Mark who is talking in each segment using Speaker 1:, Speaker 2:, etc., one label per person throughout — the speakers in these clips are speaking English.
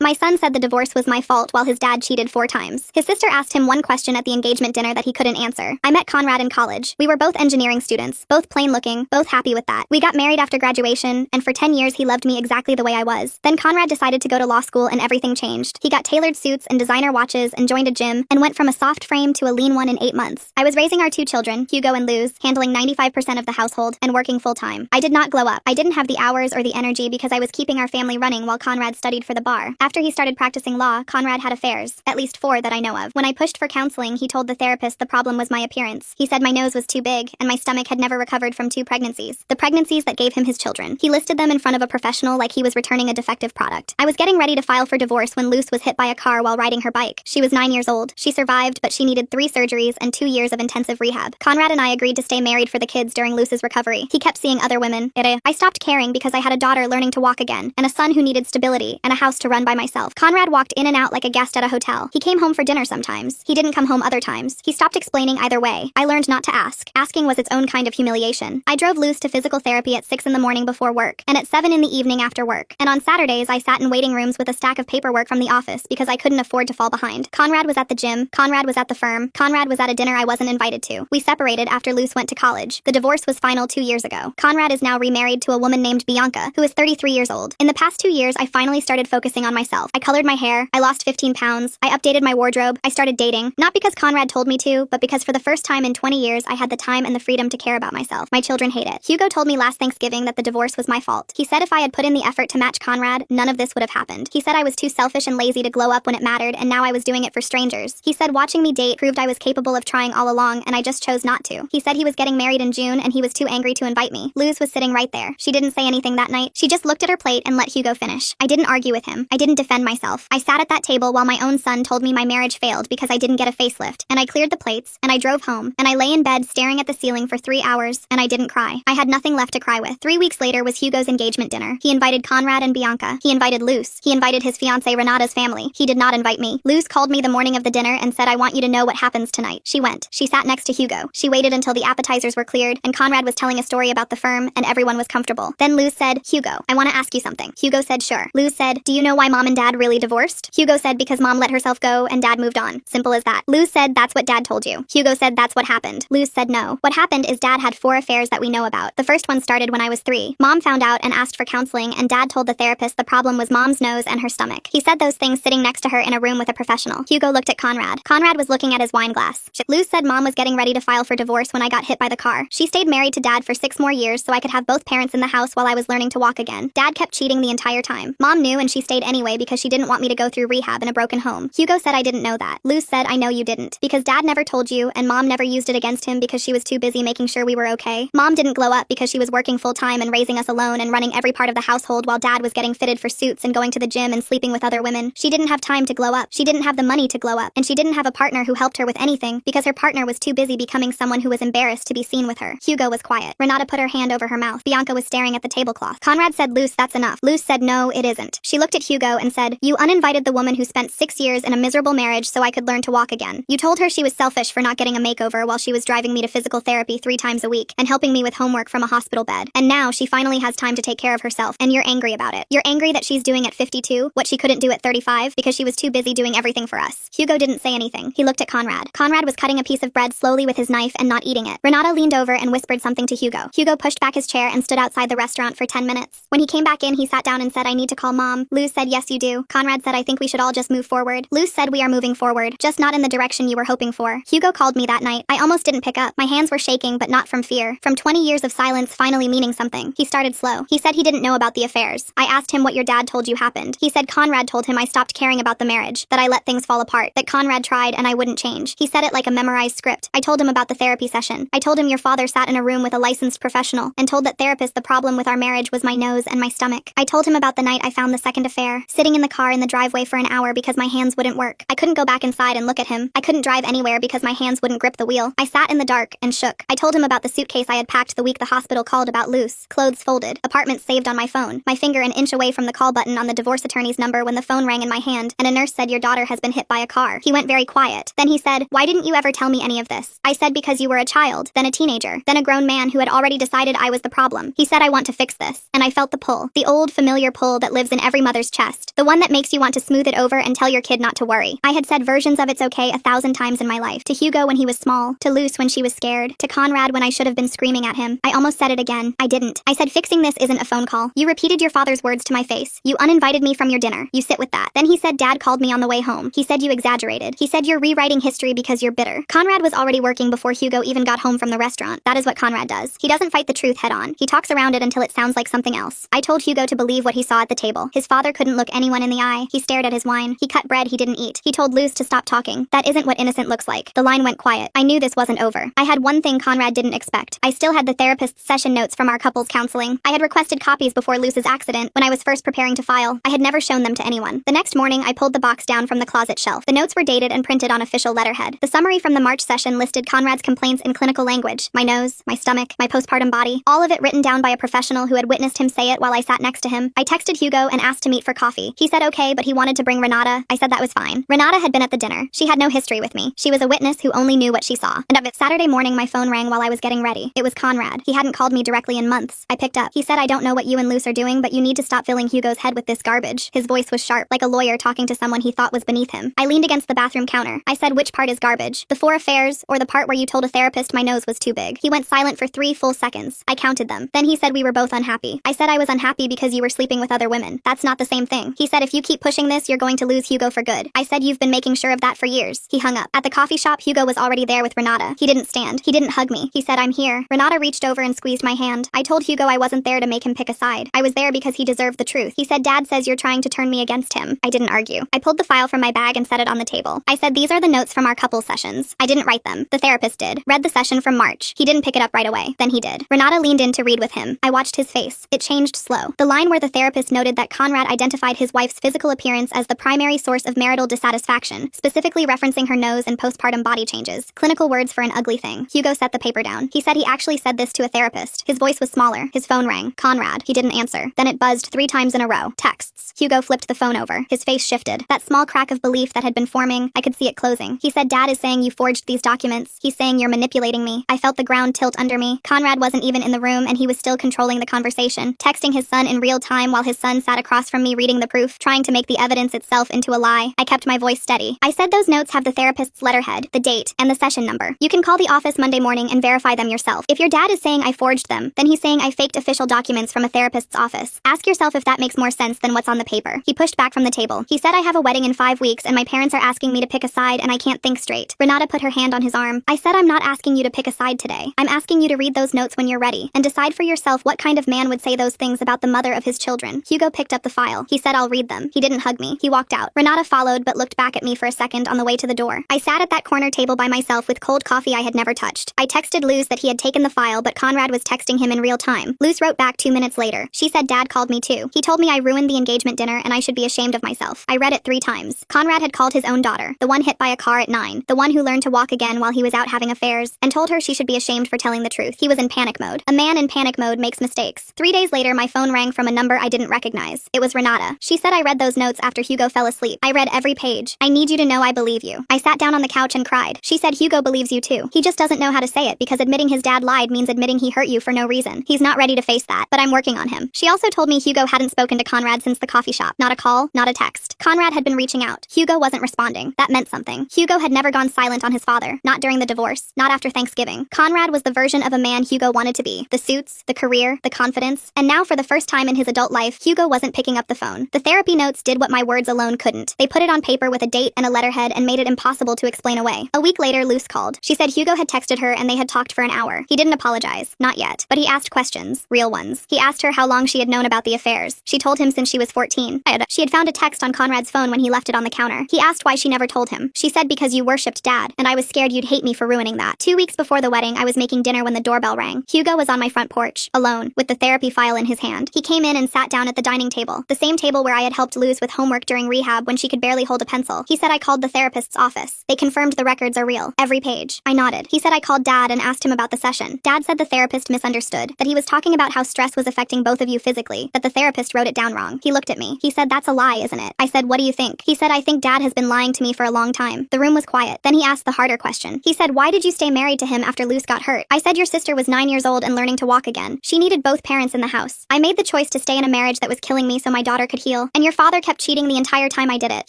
Speaker 1: My son said the divorce was my fault while his dad cheated 4 times. His sister asked him one question at the engagement dinner that he couldn't answer. I met Conrad in college. We were both engineering students, both plain looking, both happy with that. We got married after graduation, and for 10 years he loved me exactly the way I was. Then Conrad decided to go to law school and everything changed. He got tailored suits and designer watches and joined a gym and went from a soft frame to a lean one in 8 months. I was raising our 2 children, Hugo and Luz, handling 95% of the household and working full-time. I did not glow up. I didn't have the hours or the energy because I was keeping our family running while Conrad studied for the bar. After he started practicing law, Conrad had affairs, at least 4 that I know of. When I pushed for counseling, he told the therapist the problem was my appearance. He said my nose was too big and my stomach had never recovered from 2 pregnancies. The pregnancies that gave him his children. He listed them in front of a professional like he was returning a defective product. I was getting ready to file for divorce when Luz was hit by a car while riding her bike. She was 9 years old. She survived, but she needed 3 surgeries and 2 years of intensive rehab. Conrad and I agreed to stay married for the kids during Luz's recovery. He kept seeing other women. I stopped caring because I had a daughter learning to walk again, and a son who needed stability, and a house to run by myself. Conrad walked in and out like a guest at a hotel. He came home for dinner sometimes. He didn't come home other times. He stopped explaining either way. I learned not to ask. Asking was its own kind of humiliation. I drove Luz to physical therapy at 6 in the morning before work, and at 7 in the evening after work. And on Saturdays, I sat in waiting rooms with a stack of paperwork from the office because I couldn't afford to fall behind. Conrad was at the gym. Conrad was at the firm. Conrad was at a dinner I wasn't invited to. We separated after Luz went to college. The divorce was final 2 years ago. Conrad is now remarried to a woman named Bianca, who is 33 years old. In the past 2 years, I finally started focusing on myself. I colored my hair. I lost 15 pounds. I updated my wardrobe. I started dating. Not because Conrad told me to, but because for the first time in 20 years, I had the time and the freedom to care about myself. My children hate it. Hugo told me last Thanksgiving that the divorce was my fault. He said if I had put in the effort to match Conrad, none of this would have happened. He said I was too selfish and lazy to glow up when it mattered, and now I was doing it for strangers. He said watching me date proved I was capable of trying all along, and I just chose not to. He said he was getting married in June, and he was too angry to invite me. Luz was sitting right there. She didn't say anything that night. She just looked at her plate and let Hugo finish. I didn't argue with him. I didn't defend myself. I sat at that table while my own son told me my marriage failed because I didn't get a facelift, and I cleared the plates, and I drove home, and I lay in bed staring at the ceiling for 3 hours, and I didn't cry. I had nothing left to cry with. 3 weeks later was Hugo's engagement dinner. He invited Conrad and Bianca. He invited Luz. He invited his fiancée Renata's family. He did not invite me. Luz called me the morning of the dinner and said I want you to know what happens tonight. She went. She sat next to Hugo. She waited until the appetizers were cleared, and Conrad was telling a story about the firm, and everyone was comfortable. Then Luz said, Hugo, I want to ask you something. Hugo said sure. Luz said, do you know why mom and dad really divorced? Hugo said because mom let herself go and dad moved on. Simple as that. Luz said that's what dad told you. Hugo said that's what happened. Luz said no. What happened is dad had 4 affairs that we know about. The first one started when I was 3. Mom found out and asked for counseling, and dad told the therapist the problem was mom's nose and her stomach. He said those things sitting next to her in a room with a professional. Hugo looked at Conrad. Conrad was looking at his wine glass. Luz said mom was getting ready to file for divorce when I got hit by the car. She stayed married to dad for 6 more years so I could have both parents in the house while I was learning to walk again. Dad kept cheating the entire time. Mom knew and she stayed anyway because she didn't want me to go through rehab in a broken home. Hugo said I didn't know that. Luz said I know you didn't. Because dad never told you and mom never used it against him because she was too busy making sure we were okay. Mom didn't glow up because she was working full time and raising us alone and running every part of the household while dad was getting fitted for suits and going to the gym and sleeping with other women. She didn't have time to glow up. She didn't have the money to glow up. And she didn't have a partner who helped her with anything because her partner was too busy becoming someone who was embarrassed to be seen with her. Hugo was quiet. Renata put her hand over her mouth. Bianca was staring at the tablecloth. Conrad said, Luz, that's enough. Luz said, no, it isn't. She looked at Hugo and said, you uninvited the woman who spent 6 years in a miserable marriage so I could learn to walk again. You told her she was selfish for not getting a makeover while she was driving me to physical therapy 3 times a week and helping me with homework from a hospital bed. And now she finally has time to take care of herself, and you're angry about it. You're angry that she's doing at 52 what she couldn't do at 35 because she was too busy doing everything for us. Hugo didn't say anything. He looked at Conrad. Conrad was cutting a piece of bread slowly with his knife and not eating it. Renata leaned over and whispered something to Hugo. Hugo pushed back his chair and stood outside the restaurant for 10 minutes. When he came back in, he sat down and said, I need to call mom. Luz said, yes, you do. Conrad said, I think we should all just move forward. Luz said, we are moving forward, just not in the direction you were hoping for. Hugo called me that night. I almost didn't pick up. My hands were shaking, but not from fear. From 20 years of silence finally meaning something. He started slow. He said he didn't know about the affairs. I asked him what your dad told you happened. He said Conrad told him I stopped caring about the marriage, that I let things fall apart, that Conrad tried and I wouldn't change. He said it like a memorized script. I told him about the therapy session. I told him your father sat in a room with a licensed professional and told that therapist the problem with our marriage was my nose and my stomach. I told him about the night I found the second affair, sitting in the car in the driveway for an hour because my hands wouldn't work. I couldn't go back inside and look at him. I couldn't drive anywhere because my hands wouldn't grip the wheel. I sat in the dark and shook. I told him about the suitcase I had packed the week the hospital called about Luz, clothes folded, apartment saved on my phone, my finger an inch away from the call button on the divorce attorney's number when the phone rang in my hand, and a nurse said your daughter has been hit by a car. He went very quiet. Then he said, why didn't you ever tell me any of this? I said because you were a child, then a teenager, then a grown man who had already decided I was the problem. He said I want to fix this, and I felt the pull, the old familiar pull that lives in every mother's chest. therapist. The one that makes you want to smooth it over and tell your kid not to worry. I had said versions of it's okay 1,000 times in my life. To Hugo when he was small, to Luce when she was scared, to Conrad when I should have been screaming at him. I almost said it again. I didn't. I said fixing this isn't a phone call. You repeated your father's words to my face. You uninvited me from your dinner. You sit with that. Then he said Dad called me on the way home. He said you exaggerated. He said you're rewriting history because you're bitter. Conrad was already working before Hugo even got home from the restaurant. That is what Conrad does. He doesn't fight the truth head on. He talks around it until it sounds like something else. I told Hugo to believe what he saw at the table. His father couldn't look anyone in the eye. He stared at his wine. He cut bread he didn't eat. He told Luce to stop talking. That isn't what innocent looks like. The line went quiet. I knew this wasn't over. I had one thing Conrad didn't expect. I still had the therapist's session notes from our couples counseling. I had requested copies before Luce's accident when I was first preparing to file. I had never shown them to anyone. The next morning, I pulled the box down from the closet shelf. The notes were dated and printed on official letterhead. The summary from the March session listed Conrad's complaints in clinical language. My nose, my stomach, my postpartum body. All of it written down by a professional who had witnessed him say it while I sat next to him. I texted Hugo and asked to meet for coffee. He said okay, but he wanted to bring Renata. I said that was fine. Renata had been at the dinner. She had no history with me. She was a witness who only knew what she saw. And of it, Saturday morning, my phone rang while I was getting ready. It was Conrad. He hadn't called me directly in months. I picked up. He said, I don't know what you and Luce are doing, but you need to stop filling Hugo's head with this garbage. His voice was sharp, like a lawyer talking to someone he thought was beneath him. I leaned against the bathroom counter. I said, which part is garbage? The 4 affairs, or the part where you told a therapist my nose was too big? He went silent for 3 full seconds. I counted them. Then he said we were both unhappy. I said I was unhappy because you were sleeping with other women. That's not the same thing. He said if you keep pushing this, you're going to lose Hugo for good. I said you've been making sure of that for years. He hung up. At the coffee shop, Hugo was already there with Renata. He didn't stand. He didn't hug me. He said, I'm here. Renata reached over and squeezed my hand. I told Hugo I wasn't there to make him pick a side. I was there because he deserved the truth. He said, Dad says you're trying to turn me against him. I didn't argue. I pulled the file from my bag and set it on the table. I said, these are the notes from our couple sessions. I didn't write them. The therapist did. Read the session from March. He didn't pick it up right away. Then he did. Renata leaned in to read with him. I watched his face. It changed slow. The line where the therapist noted that Conrad identified his wife's physical appearance as the primary source of marital dissatisfaction, specifically referencing her nose and postpartum body changes. Clinical words for an ugly thing. Hugo set the paper down. He said he actually said this to a therapist. His voice was smaller. His phone rang. Conrad. He didn't answer. Then it buzzed 3 times in a row. Texts. Hugo flipped the phone over. His face shifted. That small crack of belief that had been forming, I could see it closing. He said, Dad is saying you forged these documents. He's saying you're manipulating me. I felt the ground tilt under me. Conrad wasn't even in the room and he was still controlling the conversation, texting his son in real time while his son sat across from me reading the proof, trying to make the evidence itself into a lie. I kept my voice steady. I said those notes have the therapist's letterhead, the date, and the session number. You can call the office Monday morning and verify them yourself. If your dad is saying I forged them, then he's saying I faked official documents from a therapist's office. Ask yourself if that makes more sense than what's on the paper. He pushed back from the table. He said I have a wedding in 5 weeks and my parents are asking me to pick a side and I can't think straight. Renata put her hand on his arm. I said I'm not asking you to pick a side today. I'm asking you to read those notes when you're ready and decide for yourself what kind of man would say those things about the mother of his children. Hugo picked up the file. He said I'll read them. He didn't hug me. He walked out. Renata followed but looked back at me for a second on the way to the door. I sat at that corner table by myself with cold coffee I had never touched. I texted Luce that he had taken the file but Conrad was texting him in real time. Luce wrote back 2 minutes later. She said Dad called me too. He told me I ruined the engagement dinner and I should be ashamed of myself. I read it 3 times. Conrad had called his own daughter, the one hit by a car at 9, the one who learned to walk again while he was out having affairs, and told her she should be ashamed for telling the truth. He was in panic mode. A man in panic mode makes mistakes. 3 days later, my phone rang from a number I didn't recognize. It was Renata. She said I read those notes after Hugo fell asleep. I read every page. I need you to know I believe you. I sat down on the couch and cried. She said Hugo believes you too. He just doesn't know how to say it because admitting his dad lied means admitting he hurt you for no reason. He's not ready to face that, but I'm working on him. She also told me Hugo hadn't spoken to Conrad since the coffee shop. Not a call, not a text. Conrad had been reaching out. Hugo wasn't responding. That meant something. Hugo had never gone silent on his father. Not during the divorce. Not after Thanksgiving. Conrad was the version of a man Hugo wanted to be. The suits, the career, the confidence. And now for the first time in his adult life, Hugo wasn't picking up the phone. The therapy notes did what my words alone couldn't. They put it on paper with a date and a letterhead and made it impossible to explain away. A week later, Luce called. She said Hugo had texted her and they had talked for an hour. He didn't apologize. Not yet. But he asked questions. Real ones. He asked her how long she had known about the affairs. She told him since she was 14. She had found a text on Conrad's phone when he left it on the counter. He asked why she never told him. She said because you worshipped Dad, and I was scared you'd hate me for ruining that. 2 weeks before the wedding, I was making dinner when the doorbell rang. Hugo was on my front porch, alone, with the therapy file in his hand. He came in and sat down at the dining table, the same table where I had helped Luce with homework during rehab when she could barely hold a pencil. He said I called the therapist's office. They confirmed the records are real. Every page. I nodded. He said I called Dad and asked him about the session. Dad said the therapist misunderstood, that he was talking about how stress was affecting both of you physically, that the therapist wrote it down wrong. He looked at me. He said that's a lie, isn't it? I said, what do you think? He said I think Dad has been lying to me for a long time. The room was quiet. Then he asked the harder question. He said, why did you stay married to him after Luce got hurt? I said your sister was 9 years old and learning to walk again. She needed both parents in the house. I made the choice to stay in a marriage that was killing me so my daughter could heal real. And your father kept cheating the entire time I did it.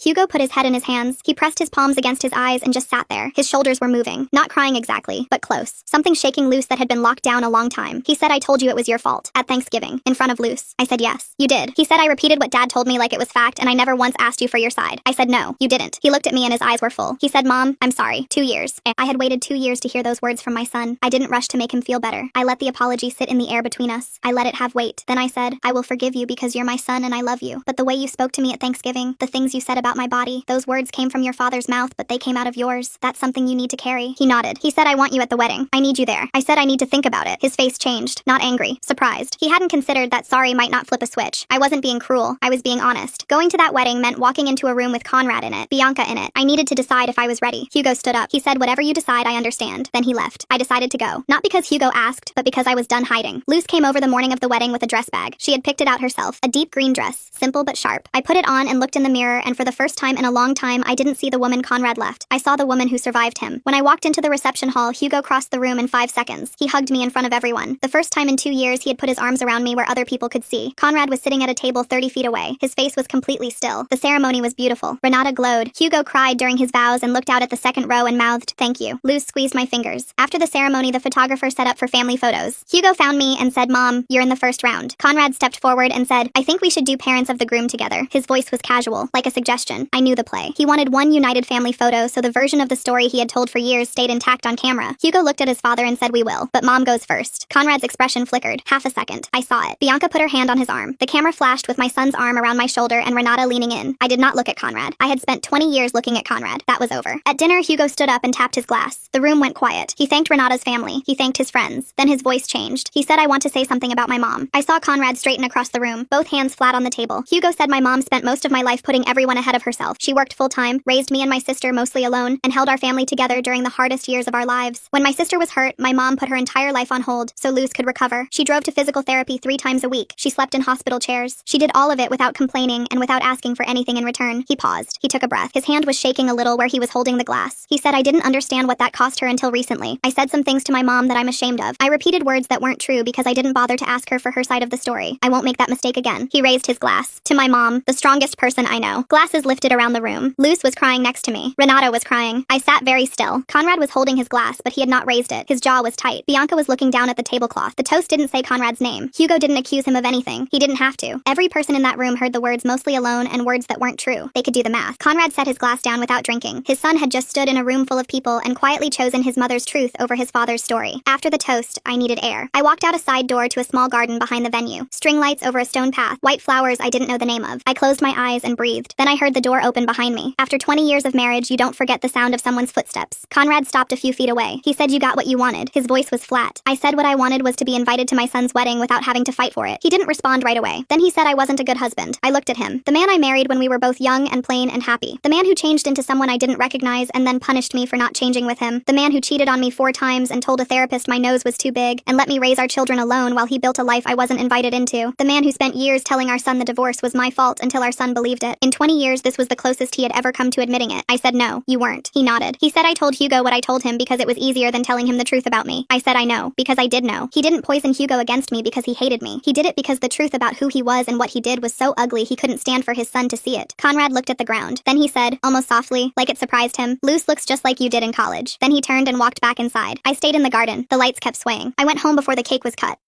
Speaker 1: Hugo put his head in his hands. He pressed his palms against his eyes and just sat there. His shoulders were moving. Not crying exactly, but close. Something shaking loose that had been locked down a long time. He said, I told you it was your fault. At Thanksgiving. In front of Luce. I said yes. You did. He said I repeated what Dad told me like it was fact and I never once asked you for your side. I said no, you didn't. He looked at me and his eyes were full. He said, Mom, I'm sorry. 2 years. I had waited 2 years to hear those words from my son. I didn't rush to make him feel better. I let the apology sit in the air between us. I let it have weight. Then I said, I will forgive you because you're my son and I love you. But the way you spoke to me at Thanksgiving, the things you said about my body, those words came from your father's mouth, but they came out of yours. That's something you need to carry. He nodded. He said, I want you at the wedding. I need you there. I said I need to think about it. His face changed. Not angry. Surprised. He hadn't considered that sorry might not flip a switch. I wasn't being cruel. I was being honest. Going to that wedding meant walking into a room with Conrad in it, Bianca in it. I needed to decide if I was ready. Hugo stood up. He said, whatever you decide, I understand. Then he left. I decided to go. Not because Hugo asked, but because I was done hiding. Luce came over the morning of the wedding with a dress bag. She had picked it out herself. A deep green dress. Simple but sharp. I put it on and looked in the mirror, and for the first time in a long time, I didn't see the woman Conrad left. I saw the woman who survived him. When I walked into the reception hall, Hugo crossed the room in 5 seconds. He hugged me in front of everyone. The first time in 2 years he had put his arms around me where other people could see. Conrad was sitting at a table 30 feet away. His face was completely still. The ceremony was beautiful. Renata glowed. Hugo cried during his vows and looked out at the second row and mouthed, thank you. Luce squeezed my fingers. After the ceremony, the photographer set up for family photos. Hugo found me and said, Mom, you're in the first round. Conrad stepped forward and said, I think we should do parents of the groom together. His voice was casual, like a suggestion. I knew the play. He wanted one united family photo, so the version of the story he had told for years stayed intact on camera. Hugo looked at his father and said, we will, but Mom goes first. Conrad's expression flickered. Half a second. I saw it. Bianca put her hand on his arm. The camera flashed with my son's arm around my shoulder and Renata leaning in. I did not look at Conrad. I had spent 20 years looking at Conrad. That was over. At dinner, Hugo stood up and tapped his glass. The room went quiet. He thanked Renata's family. He thanked his friends. Then his voice changed. He said, I want to say something about my mom. I saw Conrad straighten across the room, both hands flat on the table. Hugo said my mom spent most of my life putting everyone ahead of herself. She worked full-time, raised me and my sister mostly alone, and held our family together during the hardest years of our lives. When my sister was hurt, my mom put her entire life on hold so Luce could recover. She drove to physical therapy 3 times a week. She slept in hospital chairs. She did all of it without complaining and without asking for anything in return. He paused. He took a breath. His hand was shaking a little where he was holding the glass. He said, I didn't understand what that cost her until recently. I said some things to my mom that I'm ashamed of. I repeated words that weren't true because I didn't bother to ask her for her side of the story. I won't make that mistake again. He raised his glass. To my mom, the strongest person I know. Glasses lifted around the room. Luce was crying next to me. Renata was crying. I sat very still. Conrad was holding his glass, but he had not raised it. His jaw was tight. Bianca was looking down at the tablecloth. The toast didn't say Conrad's name. Hugo didn't accuse him of anything. He didn't have to. Every person in that room heard the words mostly alone and words that weren't true. They could do the math. Conrad set his glass down without drinking. His son had just stood in a room full of people and quietly chosen his mother's truth over his father's story. After the toast, I needed air. I walked out a side door to a small garden behind the venue. String lights over a stone path. White flowers I didn't know the name of. I closed my eyes and breathed. Then I heard the door open behind me. After 20 years of marriage, you don't forget the sound of someone's footsteps. Conrad stopped a few feet away. He said, you got what you wanted. His voice was flat. I said what I wanted was to be invited to my son's wedding without having to fight for it. He didn't respond right away. Then he said I wasn't a good husband. I looked at him. The man I married when we were both young and plain and happy. The man who changed into someone I didn't recognize and then punished me for not changing with him. The man who cheated on me 4 times and told a therapist my nose was too big and let me raise our children alone while he built a life I wasn't invited into. The man who spent years telling our son the divorce was my fault until our son believed it. In 20 years, this was the closest he had ever come to admitting it. I said, no, you weren't. He nodded. He said I told Hugo what I told him because it was easier than telling him the truth about me. I said I know, because I did know. He didn't poison Hugo against me because he hated me. He did it because the truth about who he was and what he did was so ugly he couldn't stand for his son to see it. Conrad looked at the ground. Then he said, almost softly, like it surprised him, Luce looks just like you did in college. Then he turned and walked back inside. I stayed in the garden. The lights kept swaying. I went home before the cake was cut.